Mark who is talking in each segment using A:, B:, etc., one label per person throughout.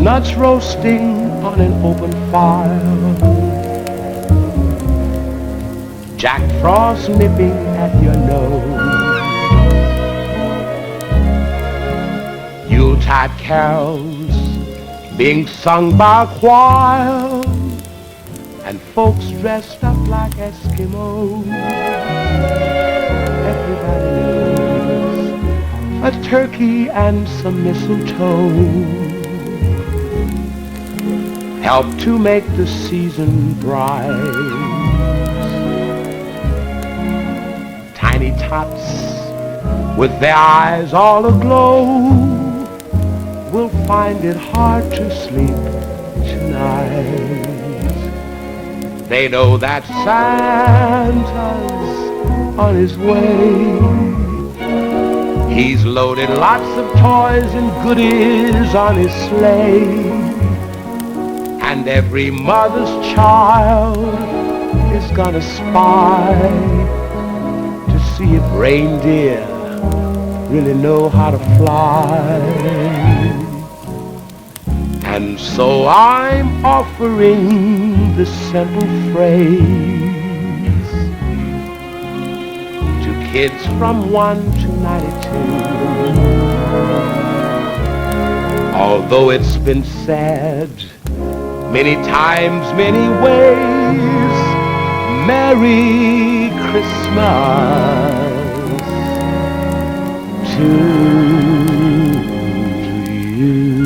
A: chestnuts roasting on an open fire, Jack Frost nipping at your nose, Yuletide carols being sung by a choir, and folks dressed up like Eskimos. Everybody knows a turkey and some mistletoe help to make the season bright. Tiny tots with their eyes all aglow will find it hard to sleep tonight. They know that Santa's on his way. He's loaded lots of toys and goodies on his sleigh. And every mother's child is gonna spy to see if reindeer really know how to fly. And so I'm offering this simple phrase to kids from 1 to 92. Although it's been said many times, many ways, Merry Christmas to you.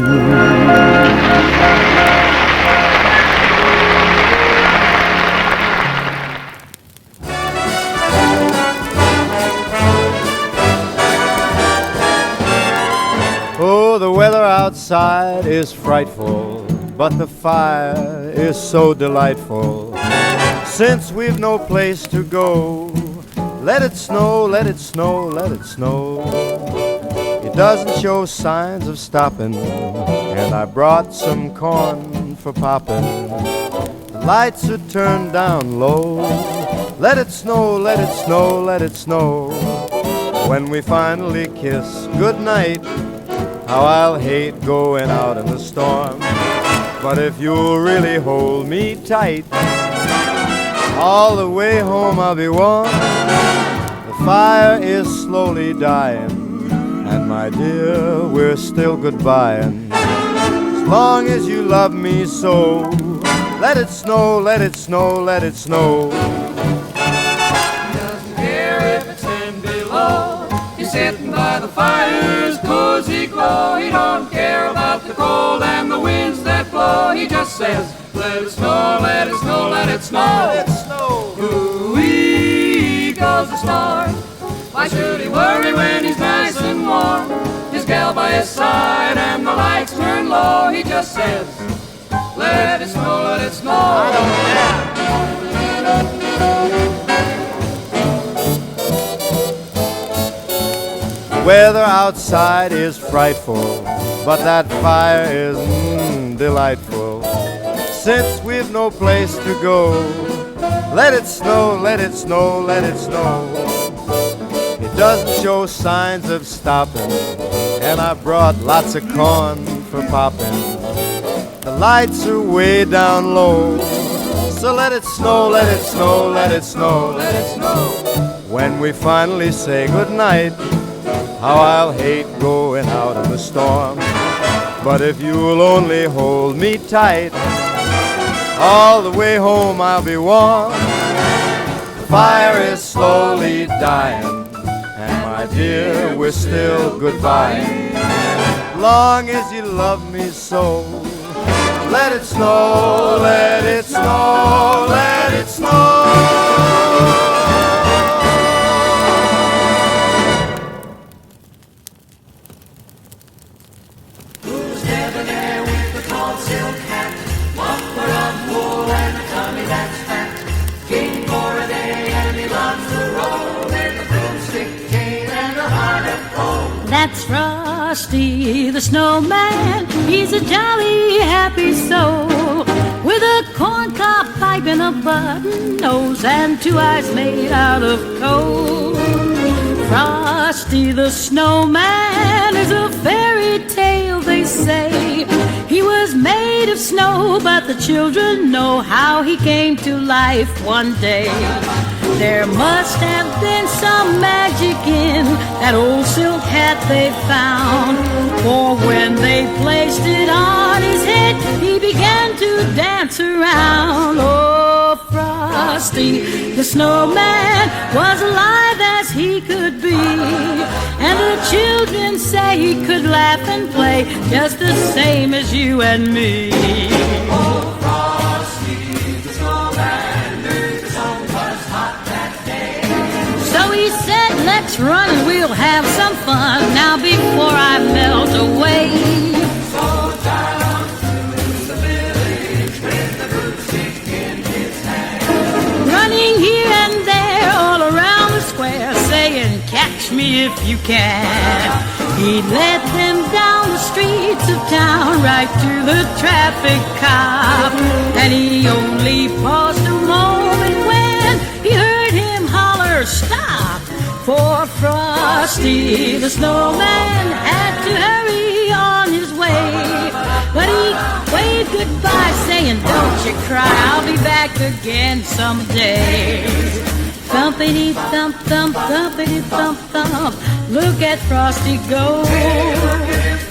B: Oh, the weather outside is frightful, but the fire is so delightful. Since we've no place to go, let it snow, let it snow, let it snow. It doesn't show signs of stopping, and I brought some corn for popping. The lights are turned down low. Let it snow, let it snow, let it snow. When we finally kiss goodnight, how I'll hate going out in the storm. But if you'll really hold me tight, all the way home I'll be warm. The fire is slowly dying, and my dear, we're still goodbying. As long as you love me so, let it snow, let it snow, let it snow.
C: He doesn't care if it's 10 below. He's sitting by the fire's cozy glow. He don't care about the cold and the winds that blow. He just says, let it snow, let it snow, let it snow.
B: Let it snow.
C: Ooh-wee goes the star. Why should he worry when he's nice and warm? His gal by his side and the lights turn low. He just says, let it snow, let it snow.
B: I don't care. The weather outside is frightful, but that fire is delightful. Since we've no place to go, let it snow, let it snow, let it snow. It doesn't show signs of stopping, and I brought lots of corn for popping. The lights are way down low, so let it snow, let it snow, let it snow,
C: Let it snow.
B: When we finally say goodnight, how I'll hate going out in the storm. But if you'll only hold me tight, all the way home I'll be warm. The fire is slowly dying, and my dear, we're still goodbye. Long as you love me so, let it snow, let it snow, let it snow.
C: Who's debonair with the tall silk hat, muffler of wool and a tummy that's fat? King for a day and he loves to roll in the broomstick cane and a heart of gold.
D: That's Frosty the Snowman. He's a jolly, happy soul with a corncob pipe and a button nose and 2 eyes made out of coal. Frosty the Snowman is a fairy tale, they say. He was was made of snow, but the children know how he came to life one day. There must have been some magic in that old silk hat they found, for when they placed it on his head, he began to dance around. Oh, Frosty the Snowman was alive as he could be, and the children say he could laugh and play just the same as you and me.
C: Oh, Frosty the Snowman knew the sun was hot that day.
D: So he said, let's run and we'll have some fun now before I melt away.
C: So down through the village with the broomstick in his hand,
D: Running here and there all around the square, saying, catch me if you can. He led them down the streets of town right to the traffic cop, and he only paused a moment when he heard him holler, stop! For Frosty the Snowman had to hurry on his way, but he waved goodbye saying, don't you cry, I'll be back again someday. Thumpity thump thump, thumpity thump thump, look at Frosty go.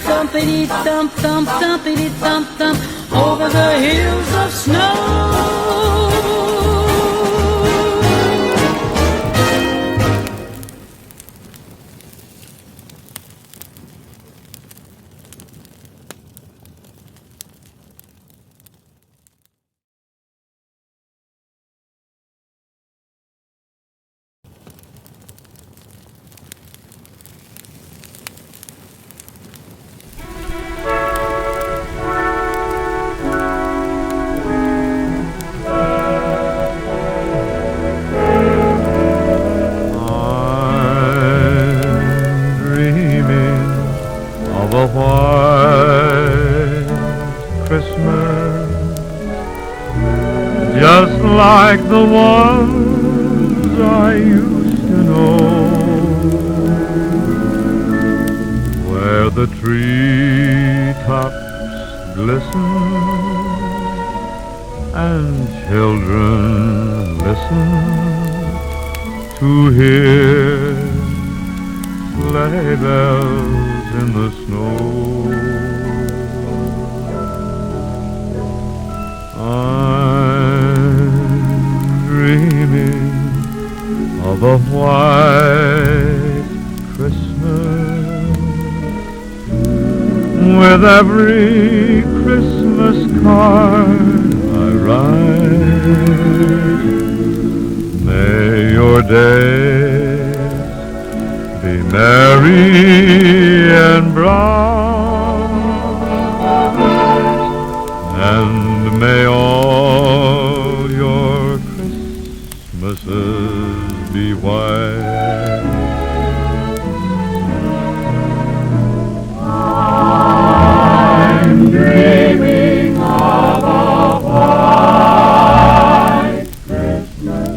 D: Thumpity thump thump, thumpity thump thump, over the hills of snow.
B: A white Christmas, just like the ones I used to know, where the treetops glisten and children listen to hear sleigh bells in the snow. I'm dreaming of a white Christmas, with every Christmas card I write. May your days be merry and bright, and may all your Christmases be white. I'm dreaming of a white Christmas,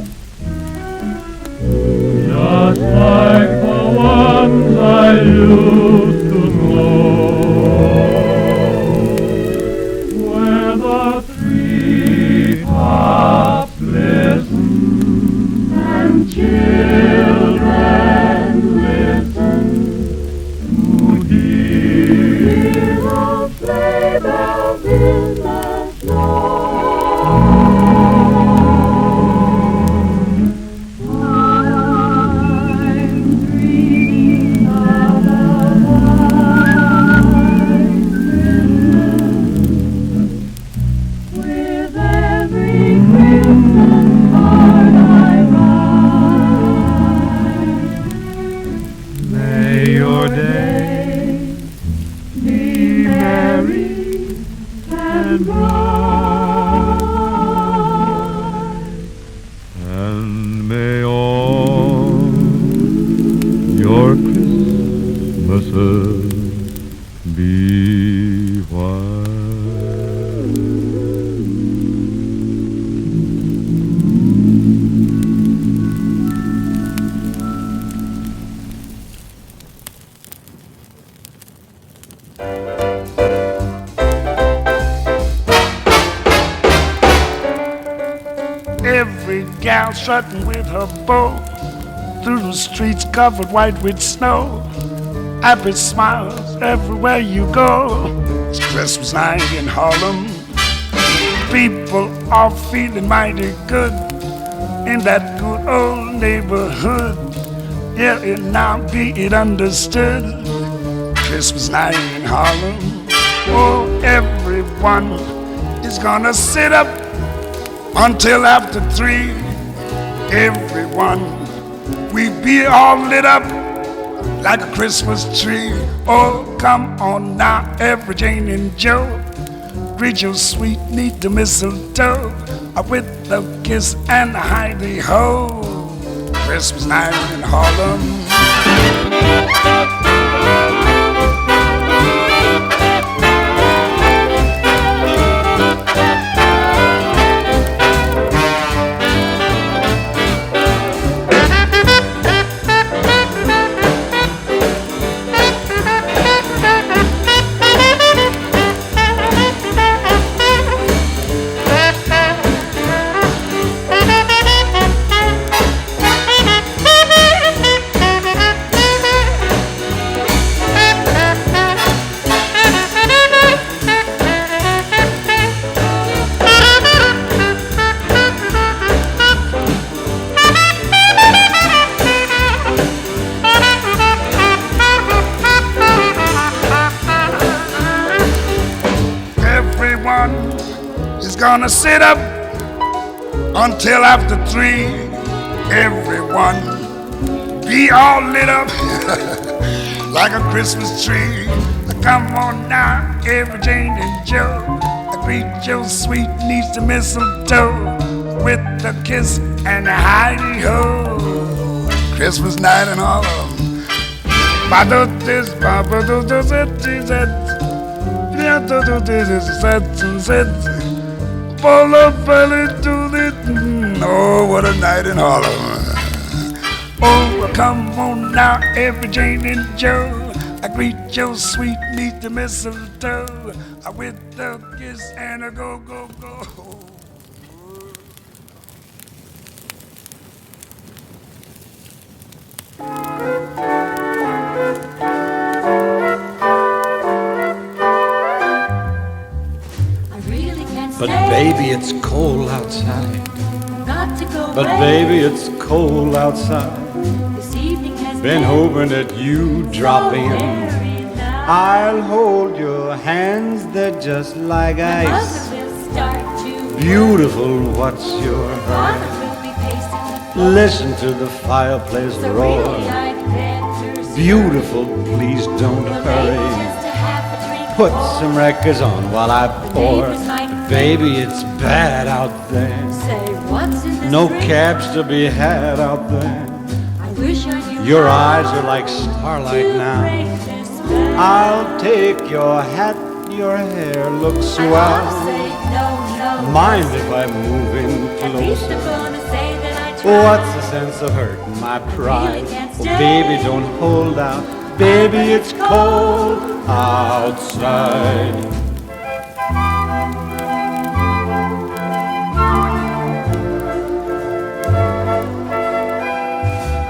B: just like the ones I used to know, where the treetops glisten and children
E: every gal strutting with her bow through the streets covered white with snow. Happy smiles everywhere you go. It's Christmas night in Harlem. People are feeling mighty good in that good old neighborhood. Yeah, and now be it understood. Christmas night in Harlem. Oh, everyone is gonna sit up until after 3. Everyone, we be all lit up like a Christmas tree. Oh, come on now, every Jane and Joe, greet your sweet, neat the mistletoe with a kiss and a hidey-ho. Christmas night in Harlem. Gonna sit up until after 3. Everyone be all lit up like a Christmas tree. Come on now, every Jane and Joe, greet your sweet niece to mistletoe with a kiss and a hidey-ho. Christmas night in Harlem. Oh, what a night in Harlem. Oh, come on now, every Jane and Joe, I greet your sweet niece to mistletoe with a kiss and a go, go, go.
F: But baby, it's cold outside.
D: Got to go
B: But baby, it's cold outside.
D: This evening has
B: Been hoping that you drop in.
D: very nice.
B: I'll hold your hands, they're just like ice.
D: Mother will start to
B: Beautiful, what's your
D: Father
B: hurry?
D: will be pacing the floor.
B: Listen to the fireplace
D: So
B: roar.
D: really I'd better
B: Beautiful, please don't
D: Well, maybe
B: hurry.
D: just a half a drink
B: Put
D: more.
B: some records on while I pour.
D: neighbors might
B: Baby, it's bad out there.
D: say what's in this
B: No
D: drink?
B: cabs to be had out there.
D: I wish I knew
B: Your
D: how
B: eyes are like starlight
D: to
B: now.
D: break this spell.
B: I'll take your hat, your hair looks
D: I wanna
B: swell.
D: say no, no.
B: Mind if I move in
D: At least I'm
B: closer?
D: gonna say that I tried.
B: What's the sense of hurting my pride?
D: can't
B: Oh,
D: stay.
B: baby, don't hold out. Baby, it's cold outside.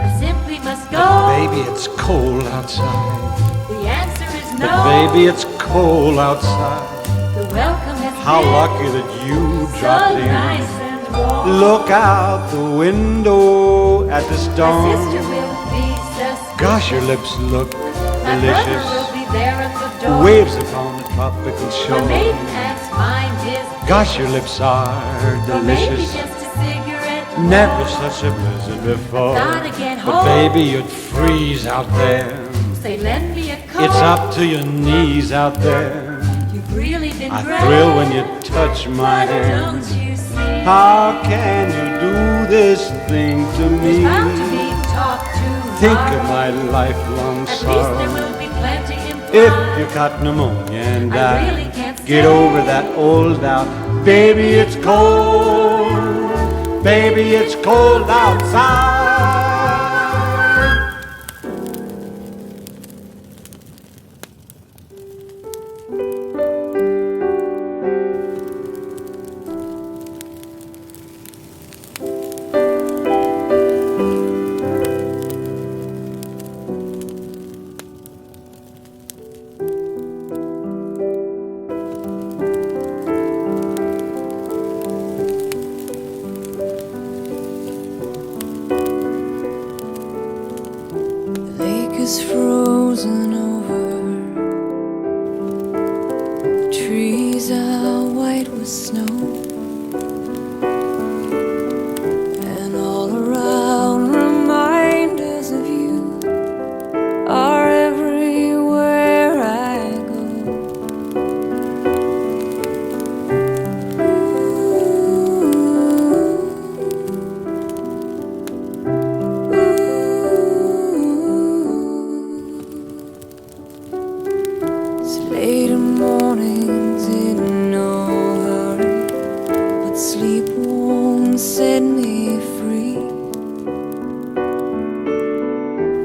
D: I simply must go.
B: Baby, it's cold outside.
D: The answer is no.
B: But baby, it's cold outside.
D: The welcome has
B: How
D: been
B: lucky that you
D: so
B: dropped in.
D: nice and warm.
B: Look out the window at the
D: My sister
B: storm.
D: will be suspicious.
B: Gosh, your lips look
D: My brother
B: delicious.
D: will be there at the door.
B: Waves upon the tropical
D: My
B: shore.
D: maiden aunt's mind is
B: Gosh, your lips are
D: or maybe
B: delicious.
D: just a cigarette.
B: Never such a blizzard before.
D: Gotta get
B: But
D: home.
B: baby, you'd freeze out there.
D: Say, lend me a coat.
B: It's up to your knees out there.
D: You've really been
B: I
D: great.
B: thrill when you touch my
D: But
B: hand.
D: don't you see?
B: How can you do this thing to me?
D: There's bound to be talk
B: Think of
D: tomorrow.
B: my lifelong
D: At least
B: sorrow.
D: there will be plenty
B: If
D: implied.
B: you caught pneumonia and
D: I
B: died,
D: really can't
B: get
D: say.
B: over that old doubt. Baby, it's cold. Baby, it's cold outside.
G: Sleep won't set me free.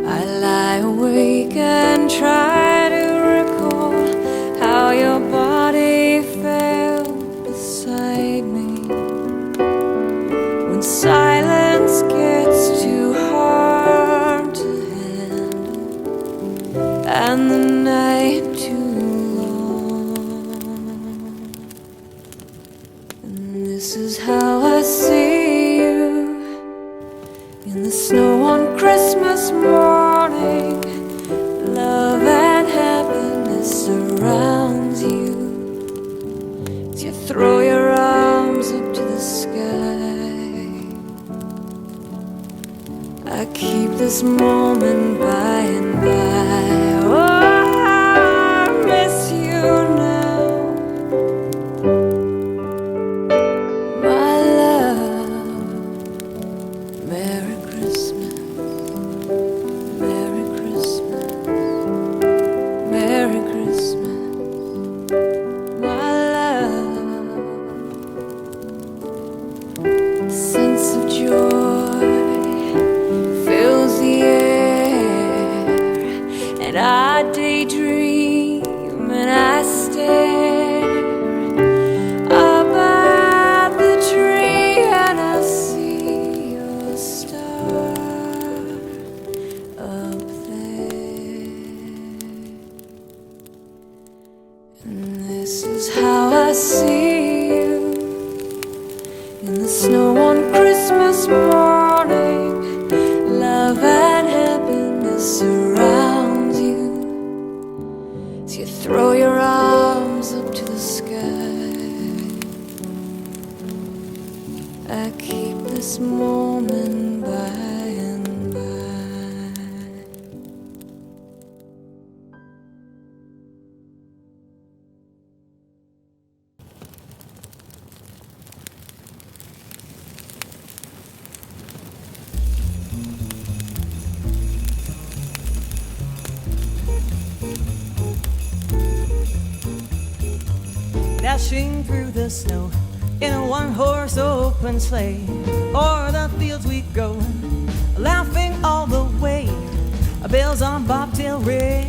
G: I lie awake and try to recall how your body felt beside me. When silence gets too hard to handle and the night too long, and this is how I see you in the snow on Christmas morning. Love and happiness surrounds you as you throw your arms up to the sky. I keep this moment by and by. Oh, I miss you now, my love. Merry Christmas, Merry Christmas, Merry Christmas, my love. A sense of joy fills the air, and I daydream and I stare up at the tree, and I see your star up there. And this is how I see you in the snow on Christmas morning. Love and happiness surrounds you as you throw your arms up to the sky. I keep this moment by and by.
H: Dashing through the snow in a one-horse open sleigh. O'er the fields we go, laughing all the way. Bells on bobtail ring,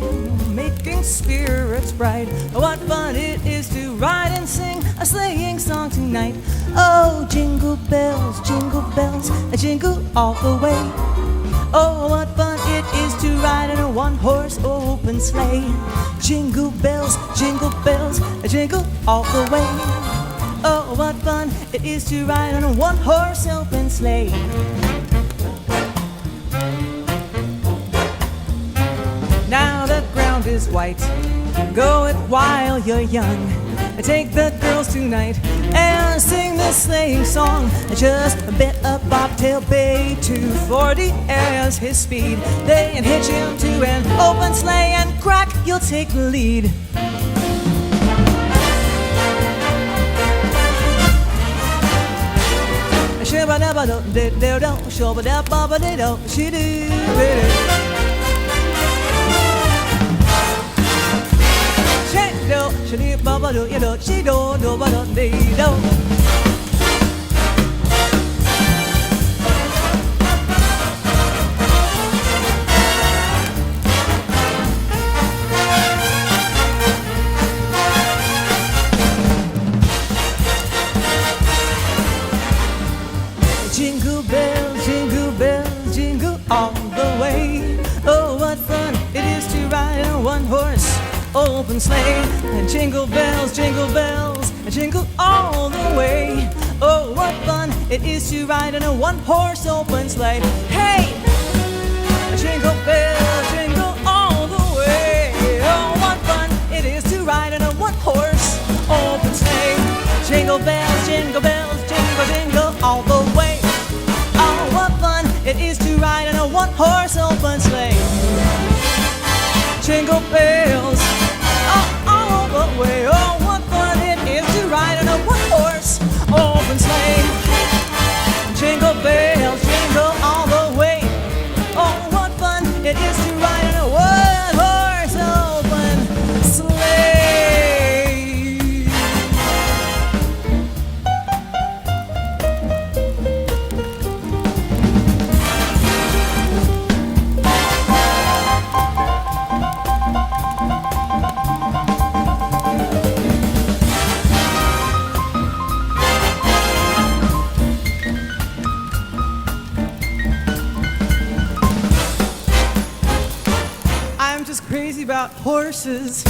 H: making spirits bright. What fun it is to ride and sing a sleighing song tonight. Oh, jingle bells, jingle all the way. Oh, what fun it is to ride in a one-horse open sleigh. Jingle bells, jingle all the way. Oh, what fun it is to ride on a one-horse open sleigh. Now the ground is white, go it while you're young. Take the girls tonight and sing this sleighing song. Just a bit of bobtail bay, 240 as his speed. Then hitch him to an open sleigh and crack, you'll take the lead. Shabba-dabba-do-do-do-do, shabba-dabba-ba-do-do-she-do-do. She-do, she-do-ba-ba-do-you-do, she-do-do-ba-do-dee-do. Jingle bells, jingle all the way. Oh, what fun it is to ride in a one-horse open sleigh. And jingle bells, jingle all the way. Oh, what fun it is to ride in a one-horse open sleigh. Hey! Jingle bells, jingle all the way. Oh, what fun it is to ride in a one-horse open sleigh. Jingle bells, jingle all the way. Oh, what fun it is to ride in a one-horse open sleigh. Jingle bells, all the way. Oh, what fun it is to ride in a one-horse open sleigh. Jingle bells, jingle all the way. Oh, what fun it is to ride in a one-horse open sleigh. about horses.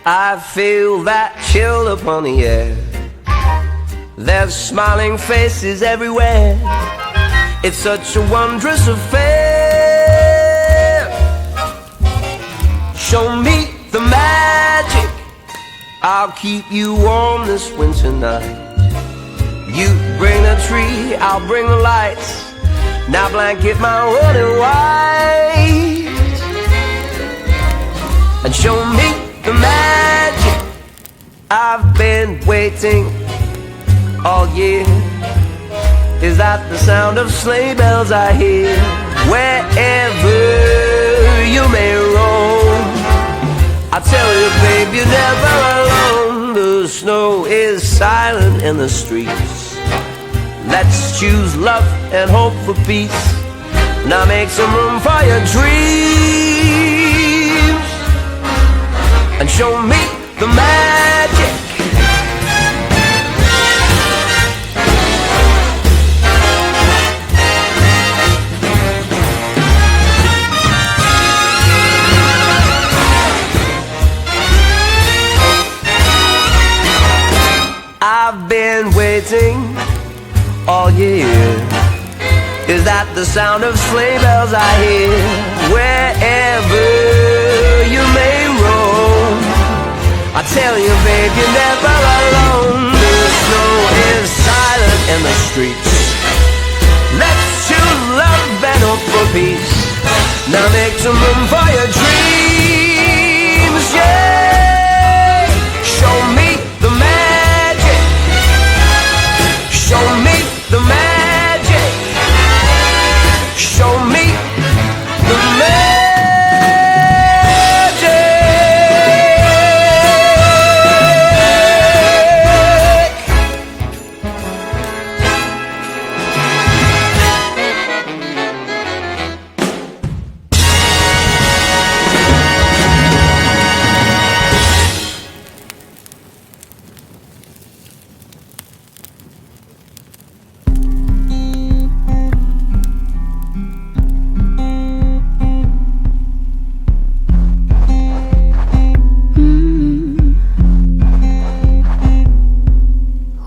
I: I feel that chill upon the air. There's smiling faces everywhere. It's such a wondrous affair. Show me the magic. I'll keep you warm this winter night. You bring the tree, I'll bring the lights. Now blanket my world in white. And show me the magic. I've been waiting all year. Is that the sound of sleigh bells I hear? Wherever you may roam, I tell you, babe, you're never alone. The snow is silent in the streets. Let's choose love and hope for peace. Now make some room for your dreams and show me the magic. I've been waiting all year. Is that the sound of sleigh bells I hear? Wherever you may roam, I tell you, babe, you're never alone. The snow is silent in the streets. Let's choose love and hope for peace. Now make some room for your dreams, yeah. Show me the magic. Show me the magic. Show me the magic.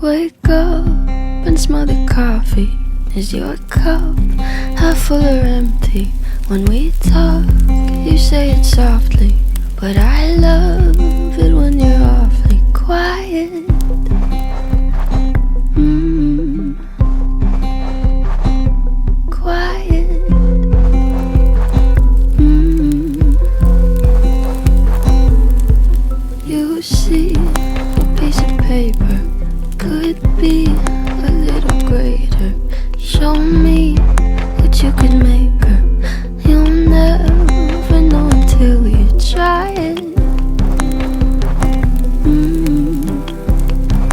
G: Wake up and smell the coffee. Is your cup half full or empty? When we talk, you say it softly, but I love it when you're awfully quiet. Quiet. You see, a piece of paper could be a little greater. Show me what you could make her. You'll never know until you try it.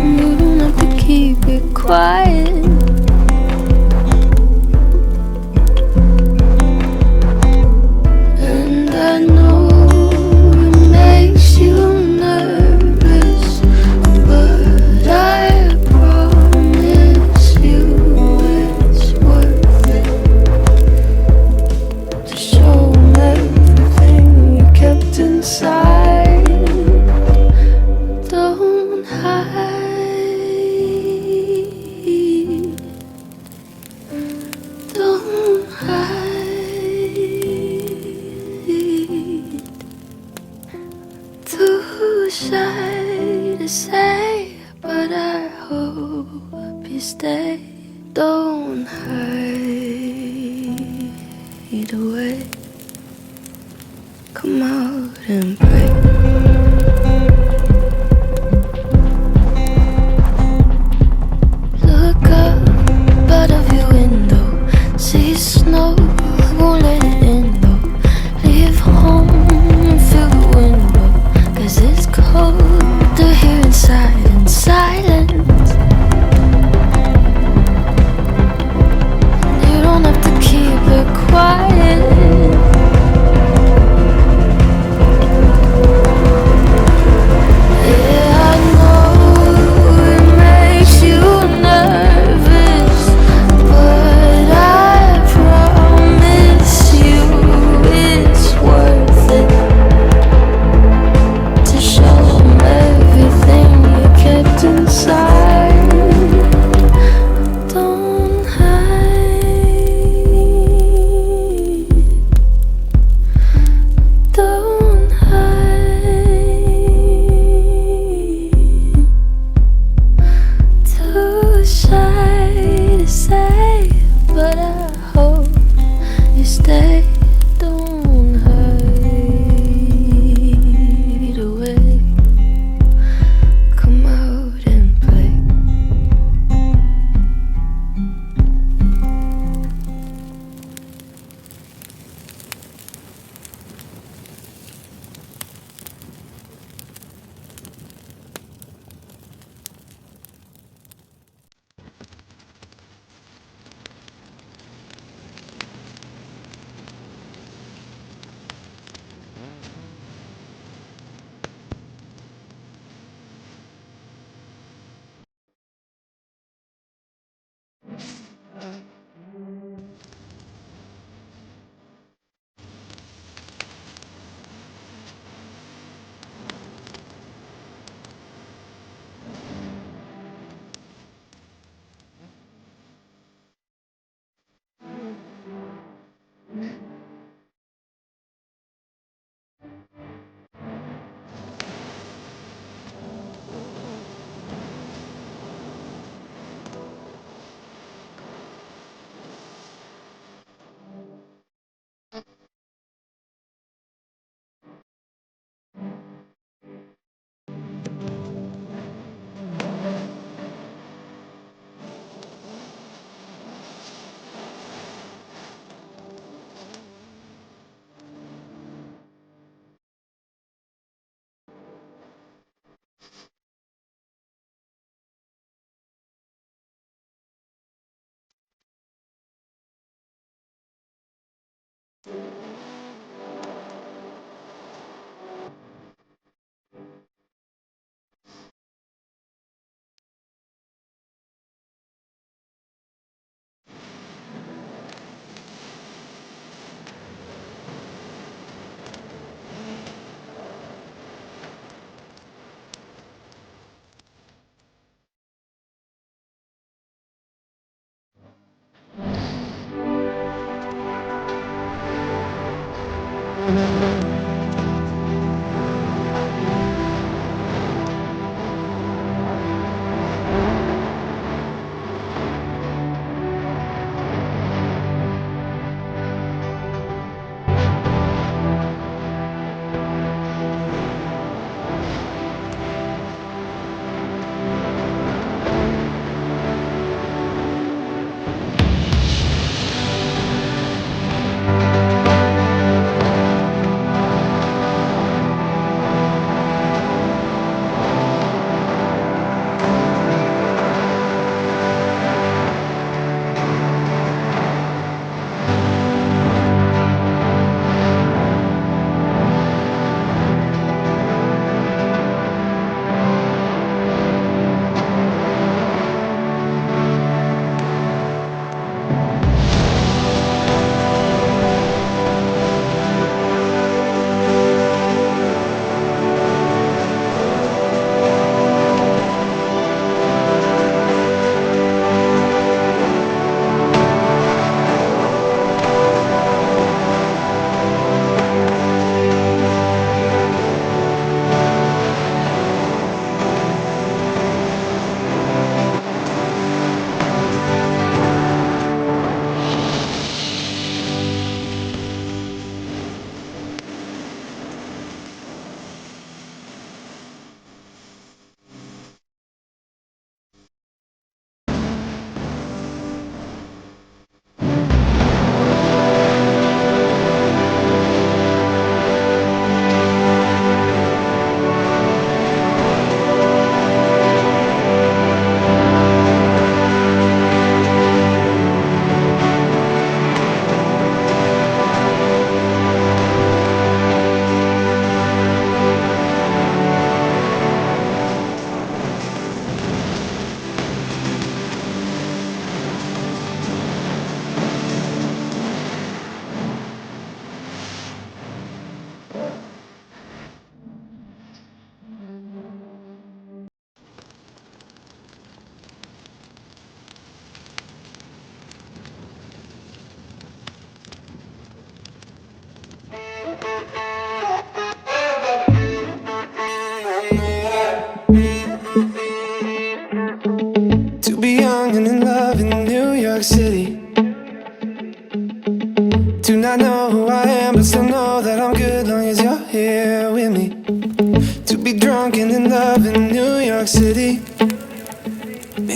G: You don't have to keep it quiet. And I know it makes you nervous, but I promise you it's worth it to show 'em everything you kept inside. Don't hide, don't hide. Too shy to say, but I hope you stay. Don't hide away. Come out and play. Look up out of your window, see snow, won't let it in though. Leave home and fill the window, 'cause it's colder here inside in silence. You don't have to keep it quiet. Yeah, I know it makes you nervous, but I promise you it's worth it to show 'em everything you kept inside. Don't hide, don't hide. Too shy to say, but I hope you stay. Don't hide away. Come out and play.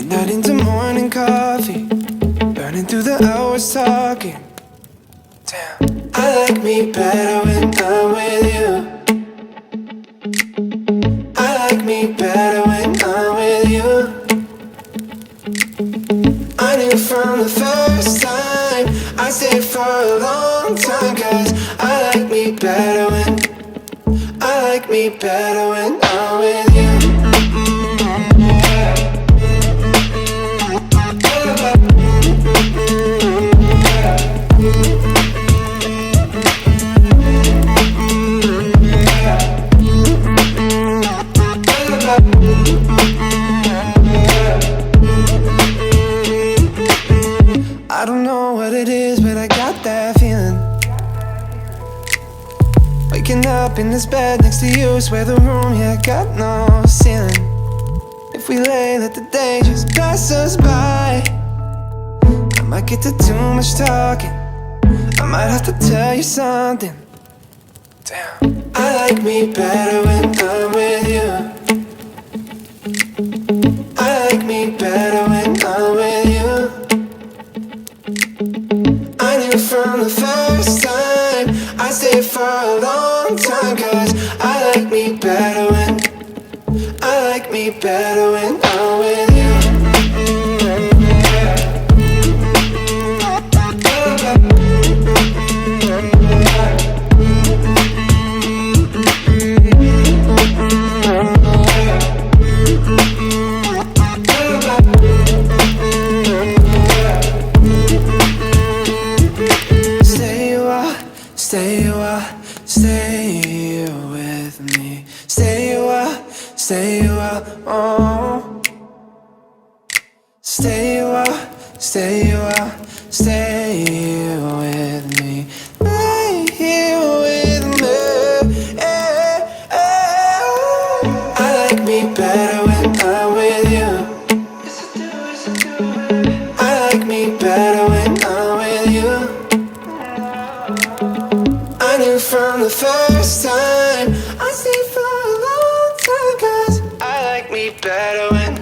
J: Midnight into morning coffee, burning through the hours talking. Damn, I like me better when I'm with you. I like me better when I'm with you. I knew from the first time I stayed for a long time, 'cause I like me better when I'm with you. I don't know what it is, but I got that feeling. Waking up in this bed next to you, swear the room, yeah, got no ceiling. If we lay, let the day just pass us by. I might get to too much talking, I might have to tell you something. Damn, I like me better when I'm with you. I like me better when I'm with you. I knew from the first time I stayed for a long time, 'cause I like me better when I'm with you. Stay with me. Stay a while, oh. Stay a while, stay with me. Stay here with me. I like me better when I'm with you. I like me better when I'm with you. I knew from the first time I stayed for a long time, 'cause I like me better when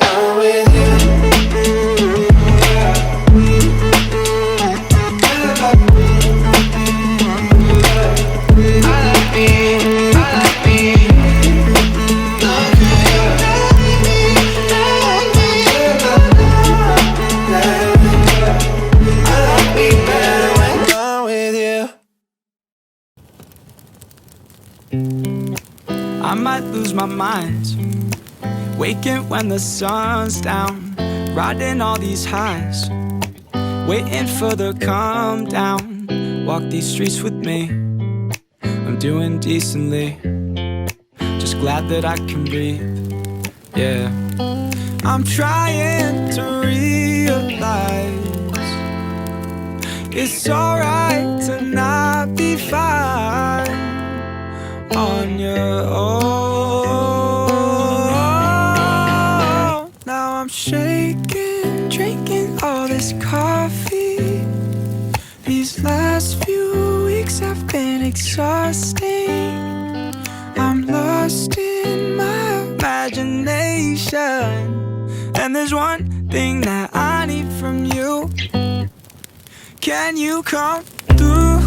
J: I'm with you.
K: I might lose my mind, waking when the sun's down, riding all these highs, waiting for the calm down. Walk these streets with me, I'm doing decently, just glad that I can breathe, yeah. I'm trying to realize it's alright to not be fine on your own. Now I'm shaking, drinking all this coffee. These last few weeks have been exhausting. I'm lost in my imagination, and there's one thing that I need from you. Can you come through?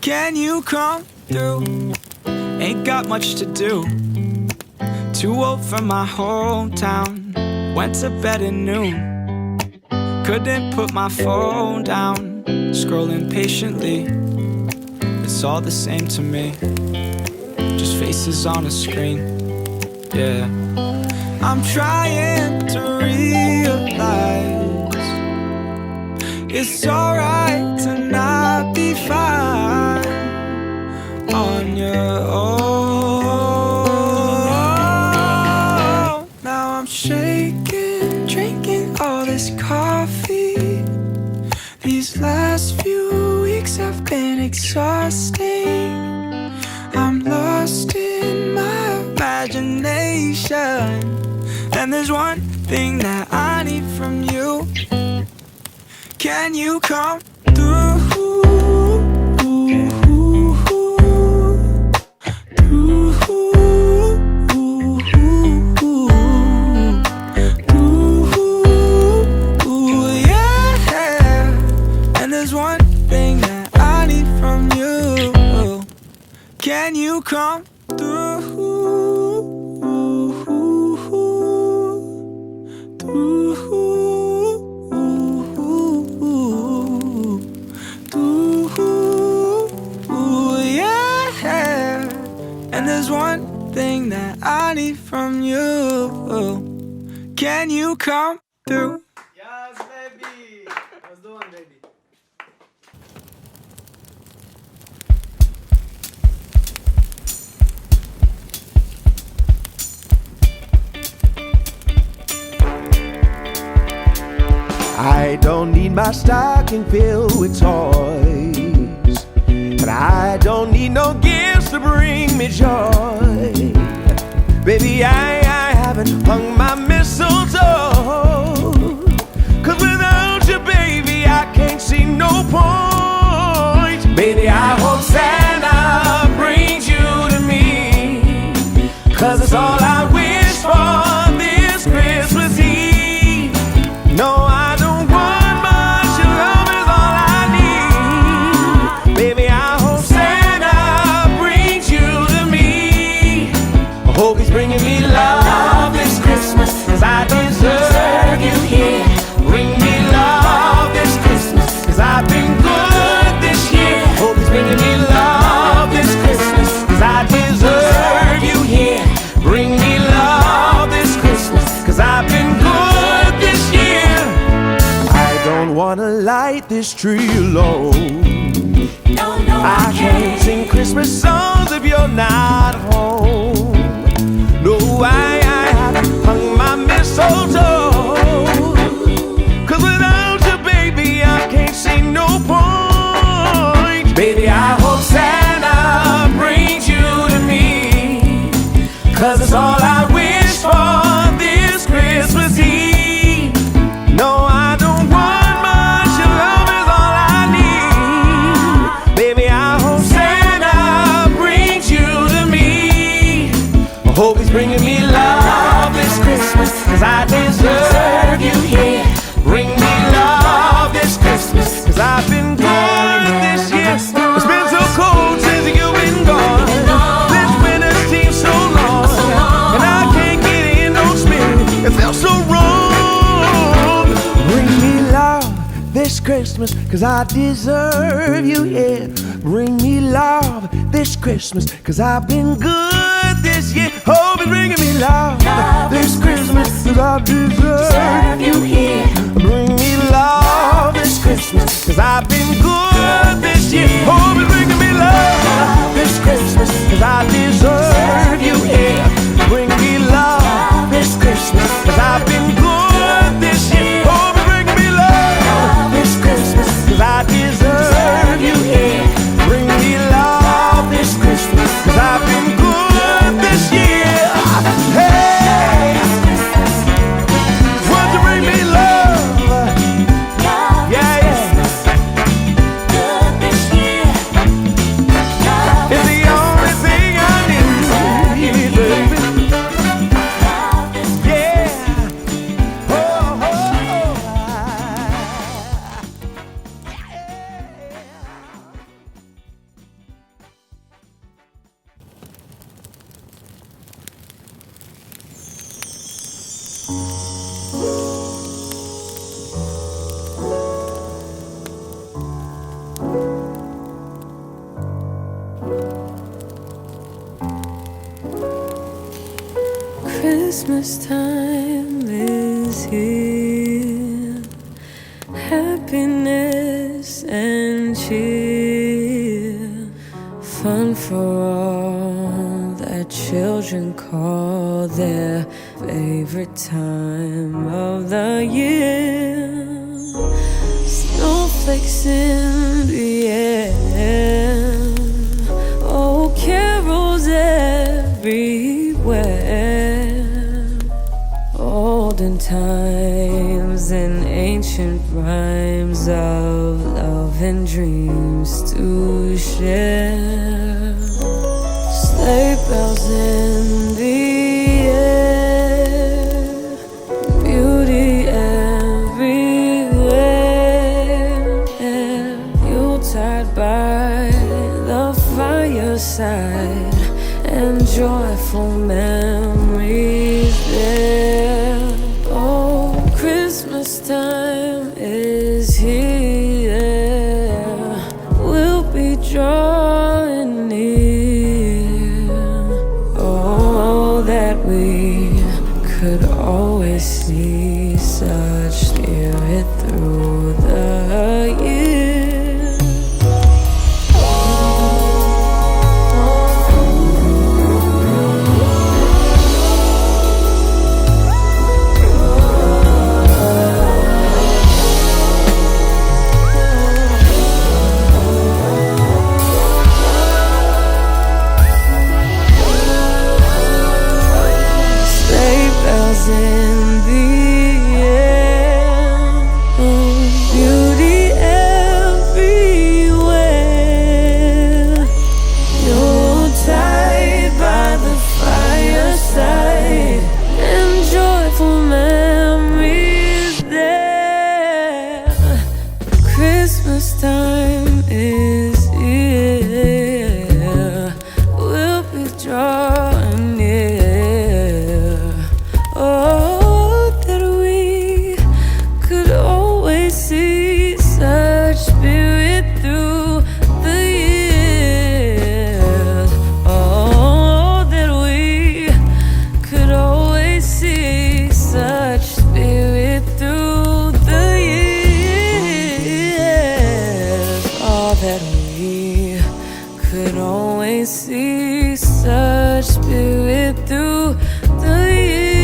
K: Can you come through? Ain't got much to do. Too old for my hometown. Went to bed at noon. Couldn't put my phone down. Scrolling patiently. It's all the same to me. Just faces on a screen. Yeah. I'm trying to realize it's alright to not be fine on your own. Now I'm shaking, drinking all this coffee. These last few weeks have been exhausting. I'm lost in imagination. And there's one thing that I need from you. Can you come through? Can you come through? Yeah. And there's one thing that I need from you. Can you come through?
L: Yes, baby. Let's do it, baby.
A: I don't need my stocking filled with toys, but I don't need no gifts to bring me joy. Baby, I haven't hung my mistletoe, 'cause without you, baby, I can't see no point. Baby, I hope Santa brings you to me, 'cause it's all I wish for this Christmas Eve. No, I don't want much, your love is all I need. Baby, I hope Santa brings you to me. I hope he's bringing me love this Christmas, 'cause I deserve you here. Bring me love this Christmas, 'cause I've been good this year. Hope he's bringing me love this Christmas, 'cause I deserve you here. Bring me love this Christmas, 'cause I've been good this year. I don't wanna light this tree alone. No, I can't sing Christmas songs if you're not home. No, I haven't hung my mistletoe, 'cause without you, baby, I can't see no point. Baby, I hope Santa brings you to me, 'cause it's all I wish for this Christmas Eve. No, I don't want much, your love is all I need. Baby, I hope Santa brings you to me. I hope he's bringing me love this Christmas, 'cause I deserve you here. Bring me love this Christmas, 'cause I've been good this year. It's been so cold since you've been gone. This winter seems so long, and I can't get in no spirit. It feels so wrong. Bring me love this Christmas, 'cause I deserve you here. Bring me love this Christmas, 'cause I've been good this year. Hope it's bringing me love this Christmas, 'cause I deserve you here. Bring me love this Christmas, 'cause I've been good this year. Hope it's bringing me love this Christmas, 'cause I deserve you here. Bring me love this Christmas, 'cause I've been good this year. Hope it's bringing me love this Christmas, 'cause I deserve you here. Bring me love this Christmas, 'cause I've been good this year. Hey, won't you bring me love? Yeah, yeah. It's the only thing I need, baby. Yeah. Oh, oh, oh.
G: Christmas time is here, happiness and cheer, fun for all that children call their favorite time of the year. Snowflakes in the air, oh, carols everywhere. Olden times and ancient rhymes of love and dreams to share. Sleigh bells in the air, beauty everywhere. Yuletide by the fireside and joyful memories there. Oh, Christmas time is here. We'll be drawing near. Oh, that we could always see such spirit through the year. In the air, beauty everywhere. Yuletide by the fireside and joyful memories there. Christmas time is here. We'll be drawing near. Oh, that we could always see such spirit through the years. Oh, that we could always see such spirit through the years. Oh, that we could always see such spirit through the years.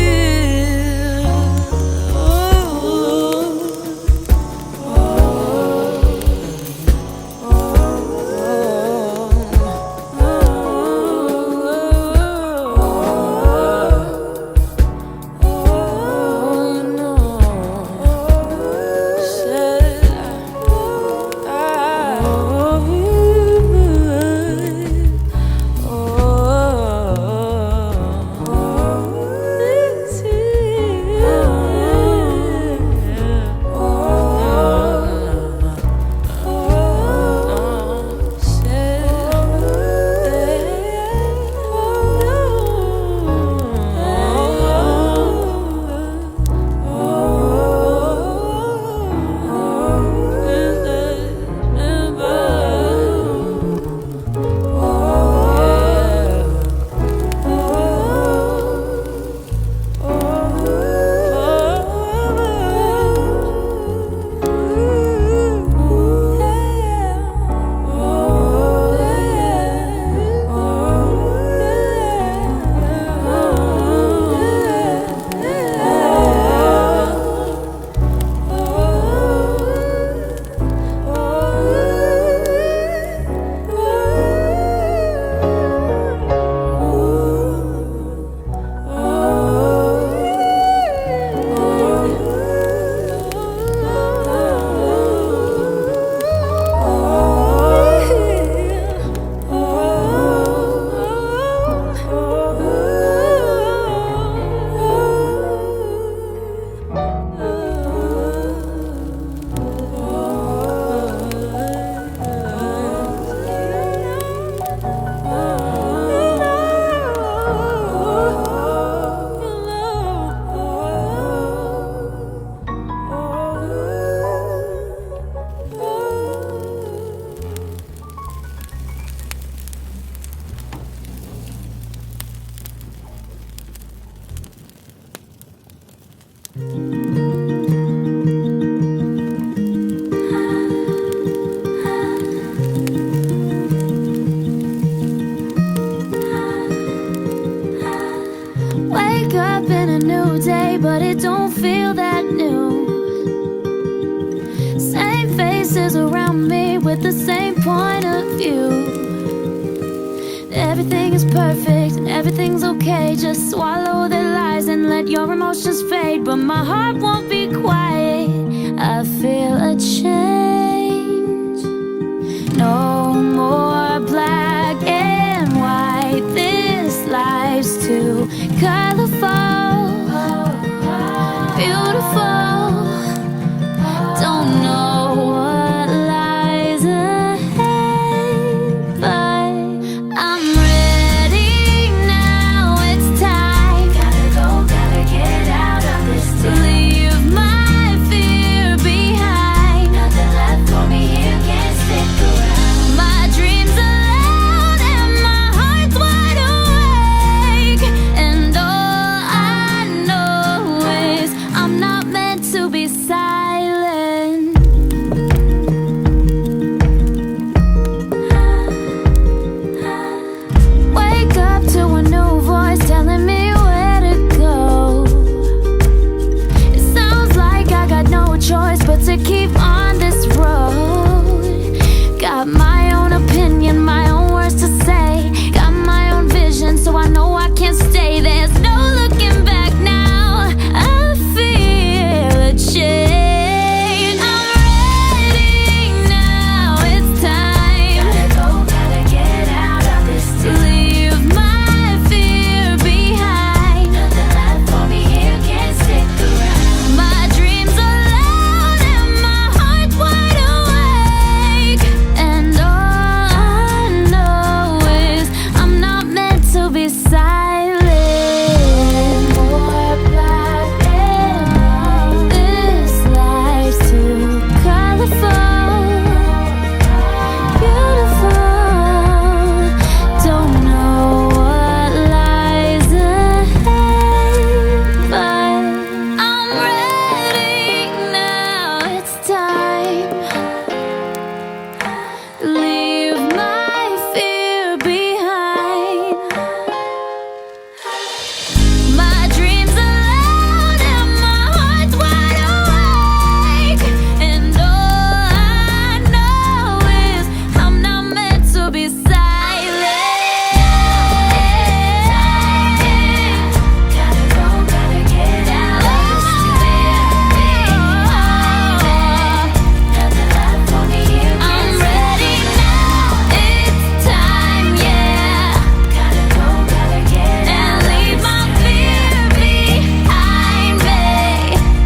D: Wake up in a new day, but it don't feel that new. Same faces around me with the same point of view. Everything is perfect. everything's okay. Just swallow their lies and let your emotions fade. But my heart won't be quiet. I feel a change. No more black and white. This life's too colorful, beautiful. Don't know what lies ahead, but I'm ready now. It's time. Gotta go, gotta get out of this time. Leave my fear behind. Nothing left for me here, can't stick around. My dreams are loud and my heart's wide awake. And all I know is I'm not meant to be silent. Wake up to a new voice telling me where to go. It sounds like I got no choice but to keep on this road. Got my own opinion, my own words to say. Got my own vision, so I know I can't stay. There's no looking back now. I feel a change. I'm ready now. It's time. Gotta go, gotta get out of this time. Leave my fear behind. Nothing left for me here, can't stick around. My dreams are loud and my heart's wide awake. And all I know is I'm not meant to be silent. More black and white. This life's too colorful, beautiful. Don't know what lies ahead, but I'm ready now. It's time. Leave my fear behind. My dreams are loud and my heart's wide awake. And all I know is I'm not meant to be silent. Gotta go, gotta get out of this Nothing left for me here. I'm ready now. It's time, yeah. Gotta go, gotta get out and leave my fear behind me.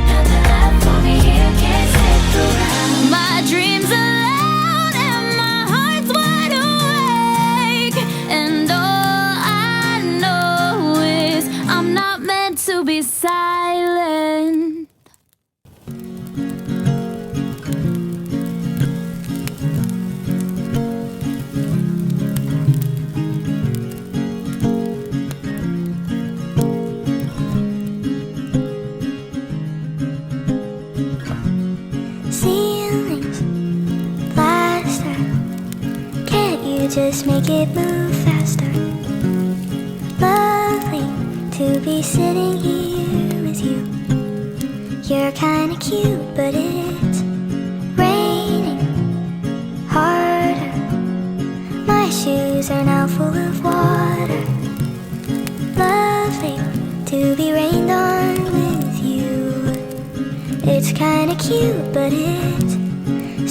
D: Nothing left for me here, can't stick around. My dreams are loud and my heart's wide awake. And all I know is I'm not meant to be silent.
M: Ceilings, plaster. Can't you just make it move faster? Lovely to be sitting here with you. You're kinda cute, but it's raining harder. My shoes are now full of water. Lovely to be rained on with you. It's kinda cute, but it's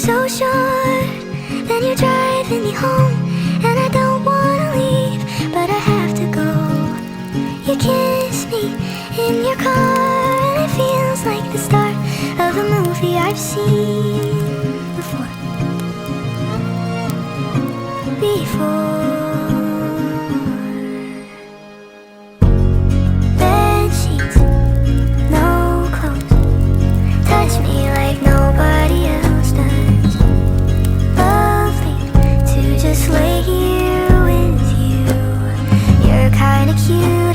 M: so short. Then you're driving me home, and I don't wanna leave, but I have to go. You kiss me in your car, and it feels like the start of a movie I've seen before. Bed sheets, no clothes. Touch me like nobody else does. Lovely to just lay here with you. You're kinda cute.